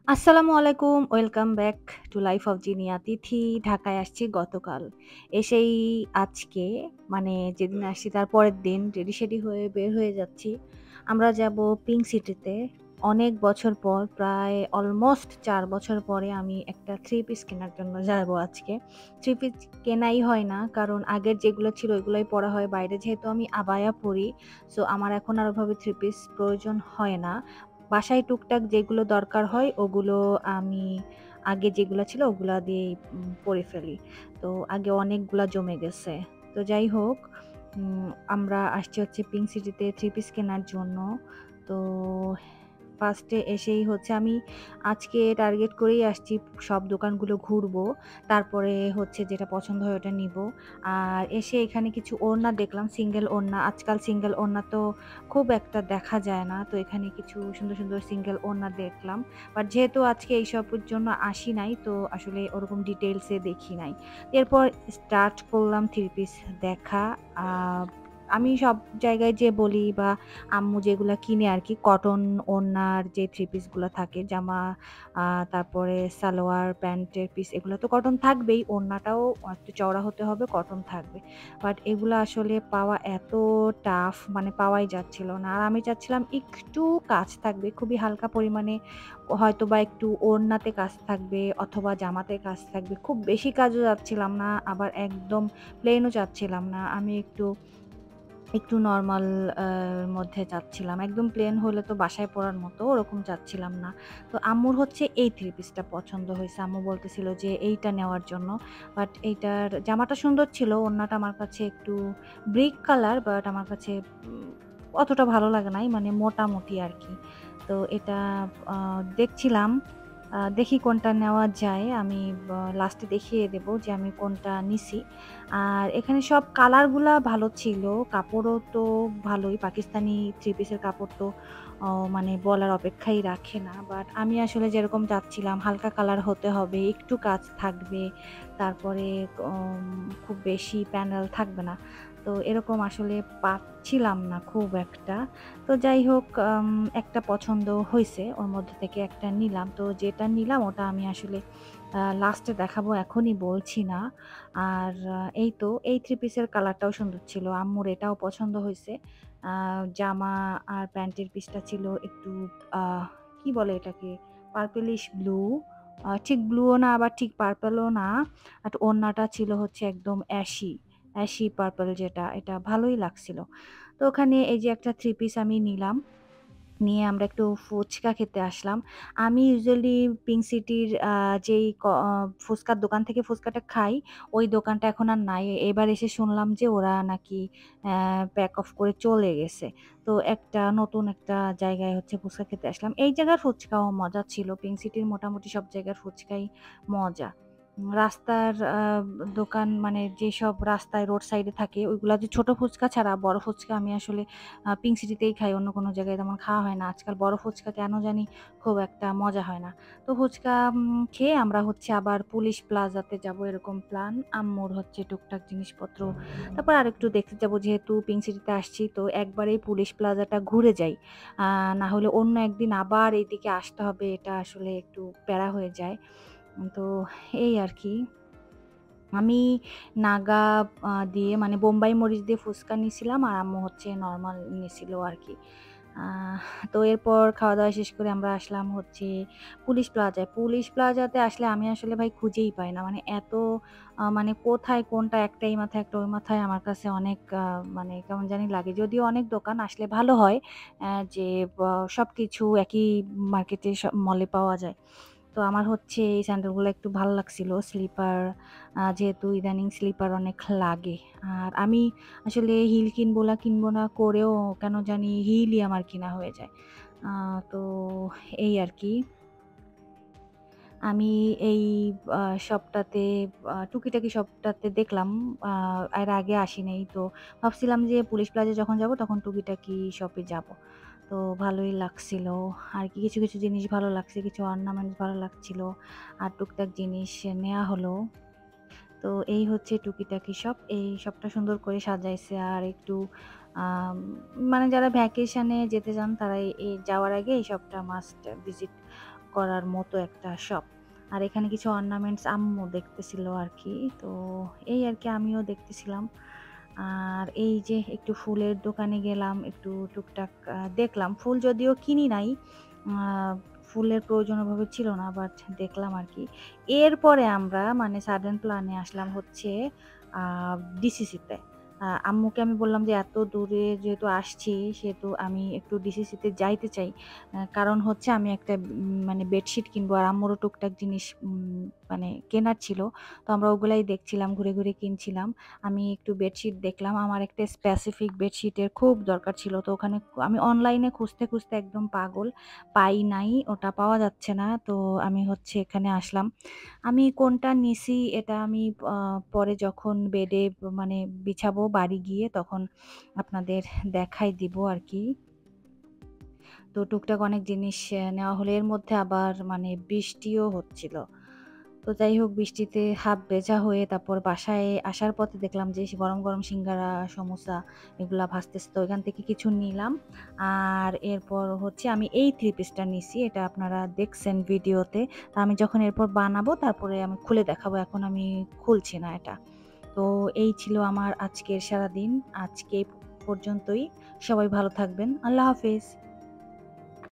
আসসালামু আলাইকুম। Welcome back to life of Jinia. Tithi ঢাকায় আসছি গতকাল। এসেই আজকে মানে যেদিন আসছি তার পরের দিন রেডি-সেডি হয়ে বের হয়ে যাচ্ছি। আমরা যাবো পিঙ্ক সিটিতে। অনেক বছর পর প্রায় অলমোস্ট ৪ বছর পরে আমি একটা থ্রি পিস কেনার জন্য যাবো আজকে। থ্রি পিস কেনাই হয় না কারণ আগের যেগুলো ছিল ওইগুলাই পরা হয়। বাইরে যেহেতু আমি আবায়া পড়ি, সো আমার এখন আর ওভাবে থ্রি পিস প্রয়োজন হয় না। বাসায় টুকটাক যেগুলো দরকার হয় ওগুলো আমি আগে যেগুলা ছিল ওগুলা দিয়েই পরে ফেলি। তো আগে অনেকগুলা জমে গেছে। তো যাই হোক, উম আমরা আসছি হচ্ছে পিঙ্ক সিটিতে থ্রি পিস কেনার জন্য। তো ফার্স্টে এসেই হচ্ছে আমি আজকে টার্গেট করেই আসছি সব দোকানগুলো ঘুরবো। তারপরে হচ্ছে যেটা পছন্দ হয় ওটা নিবো। আর এসে এখানে কিছু ওড়না দেখলাম, সিঙ্গেল ওড়না। আজকাল সিঙ্গেল ওড়না তো খুব একটা দেখা যায় না। তো এখানে কিছু সুন্দর, সুন্দর সিঙ্গেল ওড়না দেখলাম। বাট যেহেতু আজকে এইসবের জন্য আসি নাই, তো আসলে ওরকম ডিটেইলস এ দেখি নাই। এরপর স্টার্ট করলাম থ্রি পিস দেখা। আ আমি সব জায়গায় যেয়ে বলি বা আম্মু যেগুলা কিনে আরকি, কটন ওড়নার যে থ্রি পিস গুলা থাকে, জামা আ তারপরে সালোয়ার, প্যান্টের পিস এগুলা তো কটন থাকবেই। ওড়নাটাও একটু চওড়া হতে হবে, কটন থাকবে। বাট এগুলা আসলে পাওয়া এত টাফ, মানে পাওয়াই যাচ্ছিল না। আর আমি চাচ্ছিলাম একটু কাজ থাকবে, খুবই হালকা পরিমাণে, হয়তোবা একটু ওড়নাতে কাজ থাকবে অথবা জামাতে কাজ থাকবে। খুব বেশি কাজও চাচ্ছিলাম না, আবার একদম প্লেনও চাচ্ছিলাম না। আমি একটু নরমাল মধ্যে চাচ্ছিলাম। একদম প্লেন হলে তো বাসায় পড়ার মতো, ওরকম চাচ্ছিলাম না। তো আম্মুর হচ্ছে এই থ্রি পিসটা পছন্দ হইছে। আম্মু বলতেছিল যে এইটা নেওয়ার জন্য। বাট এইটার জামাটা সুন্দর ছিল। ওড়নাটা আমার কাছে একটু ব্রিক কালার, বাট আমার কাছে উম অতটা ভালো লাগে নাই। মানে মোটামুটি আরকি। তো এটা আ দেখছিলাম। দেখি কোনটা নেওয়া যায়। আমি লাস্টে দেখিয়ে দেব যে আমি কোনটা নিছি। আর এখানে সব কালারগুলা ভালো ছিল। কাপড়ও তো ভালোই। পাকিস্তানি থ্রি পিসের কাপড় তো মানে বলার অপেক্ষাই রাখে না। বাট আমি আসলে যেরকম চাচ্ছিলাম হালকা কালার হতে হবে, একটু কাজ থাকবে। তারপরে খুব বেশি প্যানেল থাকবে না। তো এরকম আসলে পাচ্ছিলাম না খুব একটা। তো যাই হোক, একটা পছন্দ হইছে। ওর মধ্যে থেকে একটা নিলাম। তো যেটা নিলাম ওটা আমি আসলে লাস্টে দেখাবো, এখনই বলছি না। আর এই তো এই থ্রি পিসের কালারটাও সুন্দর ছিল। আম্মুর এটাও পছন্দ হইছে। আ জামা আর প্যান্টের পিসটা ছিল একটু কি বলে এটাকে? Purplish blue. ঠিক ব্লুও না আবার ঠিক পার্পলও না। আর ওড়নাটা ছিল হচ্ছে একদম অ্যাশি পার্পল যেটা, এটা ভালোই লাগছিল। তো ওখানে এই যে একটা থ্রি পিস আমি নিলাম। নিয়ে আমরা একটু ফুচকা খেতে আসলাম। আমি ইউজুয়ালি পিঙ্ক সিটির যেই ফুচকার দোকান থেকে ফুচকাটা খাই, ওই দোকানটা এখন আর নাই। এবার এসে শুনলাম যে ওরা নাকি প্যাক অফ করে চলে গেছে। তো নতুন একটা জায়গায় হচ্ছে ফুচকা খেতে আসলাম। এই জায়গার ফুচকাও মজা ছিল। পিঙ্ক সিটির মোটামুটি সব জায়গার ফুচকাই মজা। রাস্তার দোকান, মানে যেসব রাস্তায় রোড সাইডে থাকে ওইগুলা যে ছোট ফুচকা ছাড়া বড় ফুচকা আমি আসলে পিঙ্ক সিটিতেই খাই। অন্য কোনো জায়গায় তেমন খাওয়া হয় না। আজকাল বড় ফুচকা কেন জানি খুব একটা মজা হয় না। তো ফুচকা খেয়ে আমরা হচ্ছে আবার পুলিশ প্লাজাতে যাবো এরকম প্ল্যান। আম্মুর হচ্ছে টুকটাক জিনিসপত্র। তারপর আরেকটু দেখতে যাবো, যেহেতু পিঙ্ক সিটিতে আসছি তো একবারেই পুলিশ প্লাজাটা ঘুরে যাই। আ না হলে অন্য একদিন আবার এইদিকে আসতে হবে, এটা আসলে একটু প্যারা হয়ে যায়। তো এই আরকি। আমি নাগা দিয়ে, মানে বোম্বাই মরিচ দিয়ে ফুচকা নিছিলাম আর আম্মু হচ্ছে নরমাল নিছিল আরকি। আহ তো এরপর খাওয়া-দাওয়া শেষ করে আমরা আসলাম হচ্ছে পুলিশ প্লাজায়। পুলিশ প্লাজাতে আসলে আমি আসলে ভাই খুঁজেই পাই না। মানে এত মানে কোথায় কোনটা, একটা এই মাথায় একটা ওই মাথায়, আমার কাছে অনেক মানে কেমন জানি লাগে। যদিও অনেক দোকান আসলে ভালো হয়, যে সবকিছু একই মার্কেটে মলে পাওয়া যায়। তো আমার হচ্ছে এই স্যান্ডেলগুলো একটু ভাল লাগছিল। স্লিপার, যেহেতু ইদানিং স্লিপার অনেক লাগে। আর আমি আসলে হিল কিনবো না করেও কেন জানি হিলই আমার কিনা হয়ে যায়। আ তো এই আরকি। আমি এই আ শপটাতে টুকিটাকি শপটাতে দেখলাম। আ এর আগে আসি নাই। তো ভাবছিলাম যে পুলিশ প্লাজায় যখন যাবো তখন টুকিটাকি শপে যাবো। তো ভালোই লাগছিল। আর কি কিছু, কিছু জিনিস ভালো লাগছে, কিছু অর্নামেন্টস ভালো লাগছিল। আর টুকটাক জিনিস নেয়া হলো। তো এই হচ্ছে টুকিটাকি শপ। এই শপটা সুন্দর করে সাজাইছে। আর একটু আম মানে যারা ভ্যাকেশন এ যেতে চান তারা যাওয়ার আগে এই শপটা মাস্ট ভিজিট করার মতো একটা শপ। আর এখানে কিছু অর্নামেন্টস আম্মু দেখতেছিল আরকি। তো এই আরকি আমিও দেখতেছিলাম। আর এই যে একটু ফুলের দোকানে গেলাম, একটু টুকটাক দেখলাম। ফুল যদিও কিনি নাই, আ ফুলের প্রয়োজন ওভাবে ছিল না, বাট দেখলাম আরকি। এরপরে আমরা মানে সাডেন প্ল্যানে আসলাম হচ্ছে আ ডিসিসিতে। আম্মুকে আমি বললাম যে, "এত দূরে যেহেতু আসছি, সেহেতু আমি একটু ডিসিসিতে যাইতে চাই।" কারণ হচ্ছে আমি একটা মানে বেডশিট কিনবো। আর আম্মুরও টুকটাক জিনিস মানে কেনার ছিল। তো আমরা ওগুলাই দেখছিলাম, ঘুরে, ঘুরে কিনছিলাম। আমি একটু বেডশিট দেখলাম। আমার একটা স্পেসিফিক বেডশিটের খুব দরকার ছিল। তো ওখানে আমি অনলাইনে খুঁজতে, খুঁজতে একদম পাগল। পাই নাই, ওটা পাওয়া যাচ্ছে না। তো আমি হচ্ছে এখানে আসলাম। আমি কোনটা নিছি এটা আমি আ পরে যখন বেডে মানে বিছাবো বাড়ি গিয়ে তখন আপনাদের দেখাই দিব আরকি। তো টুকটাক অনেক জিনিস নেওয়া হলো। এর মধ্যে আবার মানে বৃষ্টিও হচ্ছিল। তো যাই হোক বৃষ্টিতে হাফ ভেজা হয়ে তারপর বাসায় আসার পথে দেখলাম যে গরম, গরম সিঙ্গারা, সমোসা এগুলা ভাজতেছে। তো এখান থেকে কিছু নিলাম। আর এরপর হচ্ছে আমি এই 3 পিসটা নিছি। এটা আপনারা দেখছেন ভিডিওতে। তো আমি যখন এরপর বানাবো তারপরে আমি খুলে দেখাবো। এখন আমি খুলছি না এটা। তো এই ছিল আমার আজকের সারাদিন। আজকে এই পর্যন্তই। সবাই ভালো থাকবেন। আল্লাহ হাফেজ।